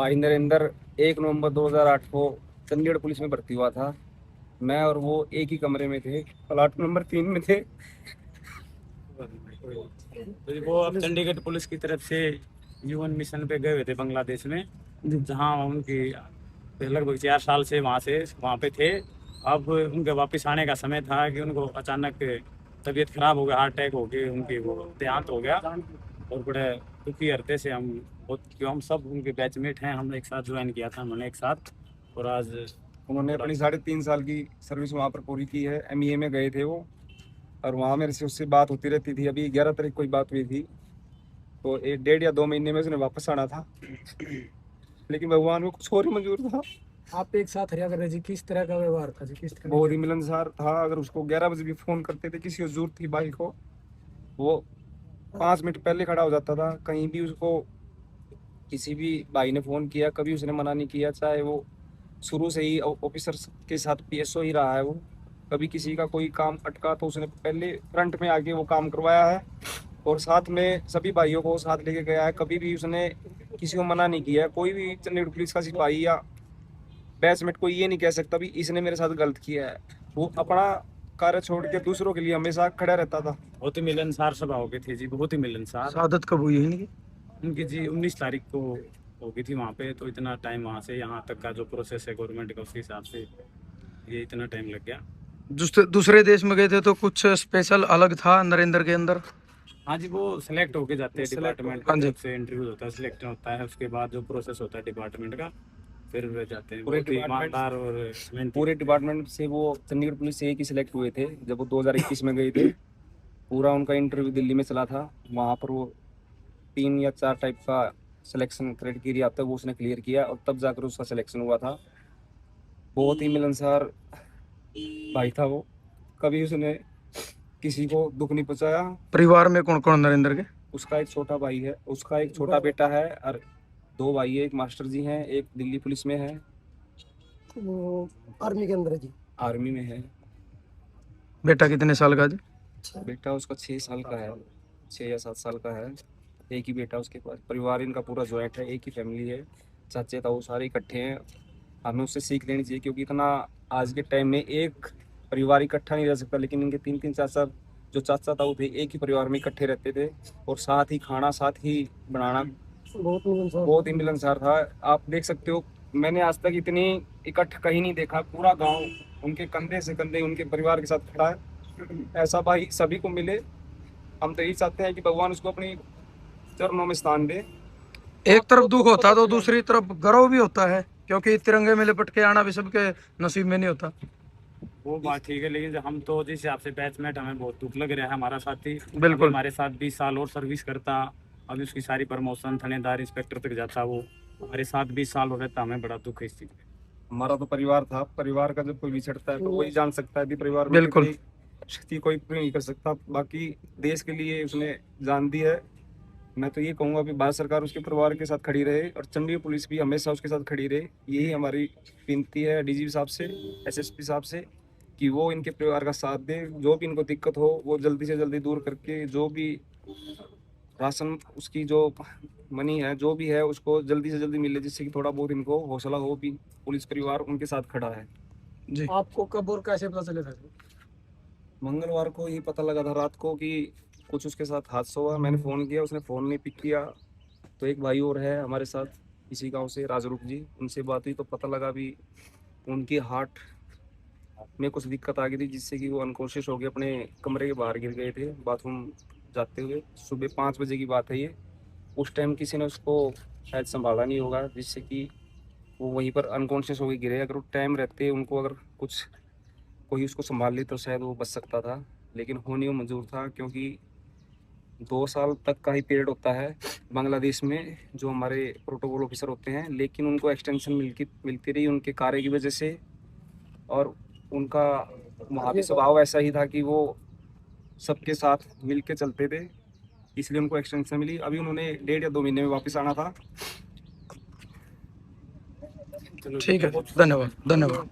भाई नरेंद्र 1 नवंबर 2008 को चंडीगढ़ पुलिस में भर्ती हुआ था। मैं और वो एक ही कमरे में थे, प्लाट नंबर 3 में थे। तो वो अब चंडीगढ़ पुलिस की तरफ से यूएन मिशन पे गए हुए थे बांग्लादेश में, जहां उनकी लगभग 4 साल से वहाँ पे थे। अब उनके वापस आने का समय था कि उनको अचानक तबीयत खराब हो गया, हार्ट अटैक हो गया, उनकी वो देहांत हो गया। और बड़े दुखी हृदय से हम बहुत, क्यों हम सब उनके बैचमेट हैं, हमने एक साथ ज्वाइन किया था उन्होंने एक साथ। और आज उन्होंने अपनी 3.5 साल की सर्विस वहाँ पर पूरी की है। MEA में गए थे वो, और वहाँ मेरे से उससे बात होती रहती थी। अभी 11 तारीख को ही बात हुई थी, तो 1 1.5 या 2 महीने में उसने वापस आना था, लेकिन भगवान को कुछ और ही मंजूर था। आप एक साथ रहा करते जी, किस तरह का व्यवहार था जी, किस तरह बहुत ही मिलनसार था। अगर उसको 11 बजे भी फोन करते थे, किसी को जरूरत थी भाई को, वो 5 मिनट पहले खड़ा हो जाता था। कहीं भी उसको किसी भी भाई ने फोन किया, कभी उसने मना नहीं किया। चाहे वो शुरू से ही ऑफिसर के साथ PSO ही रहा है वो। कभी किसी का कोई काम अटका तो उसने पहले फ्रंट में आके वो काम करवाया है, और साथ में सभी भाइयों को साथ लेके गया है। कभी भी उसने किसी को मना नहीं किया है। कोई भी चंडीगढ़ पुलिस का सिपाही या बैचमेट को ये नहीं कह सकता भी इसने मेरे साथ गलत किया है। वो अपना कार्य छोड़ के दूसरों के लिए हमेशा खड़ा रहता था। बहुत ही मिलनसार स्वभाव के थे जी, बहुत ही मिलनसार। शहादत कब हुई है इनकी? उनकी जी 19 तारीख को हो गई थी वहाँ पे। तो इतना टाइम वहाँ से यहाँ तक का जो प्रोसेस है गवर्नमेंट का, उसके हिसाब से ये इतना टाइम लग गया। दूसरे देश में गए थे तो कुछ स्पेशल अलग था नरेंद्र के अंदर? हाँ जी, वो सिलेक्ट होके जाते हैं डिपार्टमेंट हाँ की जी। तरफ से, इंटरव्यू होता है, सिलेक्शन होता है, उसके बाद जो प्रोसेस होता है डिपार्टमेंट का, फिर वे जाते हैं। पूरे बहुत ही ईमानदार और मेहनती। पूरे डिपार्टमेंट से वो चंडीगढ़ पुलिस से एक ही सिलेक्ट हुए थे जब वो 2021 में गए थे। पूरा उनका इंटरव्यू दिल्ली में चला था। वहाँ पर वो 3 या 4 टाइप का सिलेक्शन क्राइटेरिया आता है, वो उसने क्लियर किया और तब जाकर उसका सिलेक्शन हुआ था। बहुत ही मिलनसार भाई था वो। कभी उसने किसी को दुख नहीं पहुंचाया। परिवार में कौन कौन नरेंद्र के? उसका एक छोटा भाई है, उसका एक छोटा बेटा है, और 2 भाई है। एक मास्टर जी हैं, एक दिल्ली पुलिस में है, वो आर्मी के अंदर है जी। आर्मी में है। बेटा कितने साल का जी? बेटा उसका 6 साल का है, 6 या 7 साल का है। एक ही बेटा उसके पास। परिवार इनका पूरा ज्वाइंट है, एक ही फैमिली है। चाचे ताऊ सारे इकट्ठे हैं। हमें उससे सीख लेनी चाहिए, क्योंकि इतना आज के टाइम में एक परिवार इकट्ठा नहीं रह सकता, लेकिन इनके 3 चाचा, जो चाचा ताऊ थे, एक ही परिवार में इकट्ठे रहते थे, और साथ ही खाना, साथ ही बनाना। बहुत ही मिलनसार था। आप देख सकते हो, मैंने आज तक इतनी इकट्ठ कहीं नहीं देखा। पूरा गांव उनके कंधे से कंधे उनके परिवार के साथ खड़ा है। ऐसा भाई सभी को मिले। हम तो यही चाहते हैं कि भगवान उसको अपनी चरणों में स्थान दे। एक तरफ दुख होता तो दूसरी तरफ गर्व भी होता है, क्योंकि तिरंगे में लिपट के आना भी सबके नसीब में नहीं होता। वो बात ठीक है, लेकिन हम तो जिस हिसाब से बैचमेट, हमें बहुत दुख लग रहा है। हमारा साथी बिल्कुल। हमारे साथ 20 साल और सर्विस करता, अभी उसकी सारी प्रमोशन थानेदार इंस्पेक्टर तक जाता, वो हमारे साथ 20 साल हो रहता। हमें बड़ा दुख है इस चीज़ में। हमारा तो परिवार था। परिवार का जब कोई बिछड़ता है तो वही जान सकता है कि परिवार में बिल्कुल। कितनी शक्ति कोई पूरी नहीं कर सकता। बाकी देश के लिए उसने जान दी है। मैं तो ये कहूँगा कि भारत सरकार उसके परिवार के साथ खड़ी रहे, और चंडीगढ़ पुलिस भी हमेशा उसके साथ खड़ी रहे। यही हमारी विनती है DGP साहब से, SSP साहब से, कि वो इनके परिवार का साथ दे। जो भी इनको दिक्कत हो वो जल्दी से जल्दी दूर करके, जो भी राशन, उसकी जो मनी है, जो भी है, उसको जल्दी से जल्दी मिले, जिससे कि थोड़ा बहुत इनको हौसला हो भी पुलिस परिवार उनके साथ खड़ा है। जी। आपको कब और कैसे पता चले था? मंगलवार को ही पता लगा था रात को कि कुछ उसके साथ हादसा हुआ। मैंने फ़ोन किया, उसने फ़ोन नहीं पिक किया। तो एक भाई और है हमारे साथ इसी गांव से, राजरूप जी, उनसे बात हुई तो पता लगा भी उनकी हार्ट में कुछ दिक्कत आ गई थी, जिससे कि वो अनकॉन्शियस हो गए, अपने कमरे के बाहर गिर गए थे बाथरूम जाते हुए। सुबह 5 बजे की बात है ये। उस टाइम किसी ने उसको शायद संभाला नहीं होगा, जिससे कि वो वहीं पर अनकॉन्शियस हो के गिरे। अगर वो टाइम रहते उनको, अगर कुछ कोई उसको संभाल ले तो शायद वो बच सकता था, लेकिन होने को मंजूर था। क्योंकि 2 साल तक का ही पीरियड होता है बांग्लादेश में जो हमारे प्रोटोकॉल ऑफिसर होते हैं, लेकिन उनको एक्सटेंशन मिलती रही उनके कार्य की वजह से। और उनका वहाँ पे स्वभाव ऐसा ही था कि वो सबके साथ मिल के चलते थे, इसलिए उनको एक्सटेंशन मिली। अभी उन्होंने 1.5 या 2 महीने में वापस आना था। ठीक है, धन्यवाद धन्यवाद।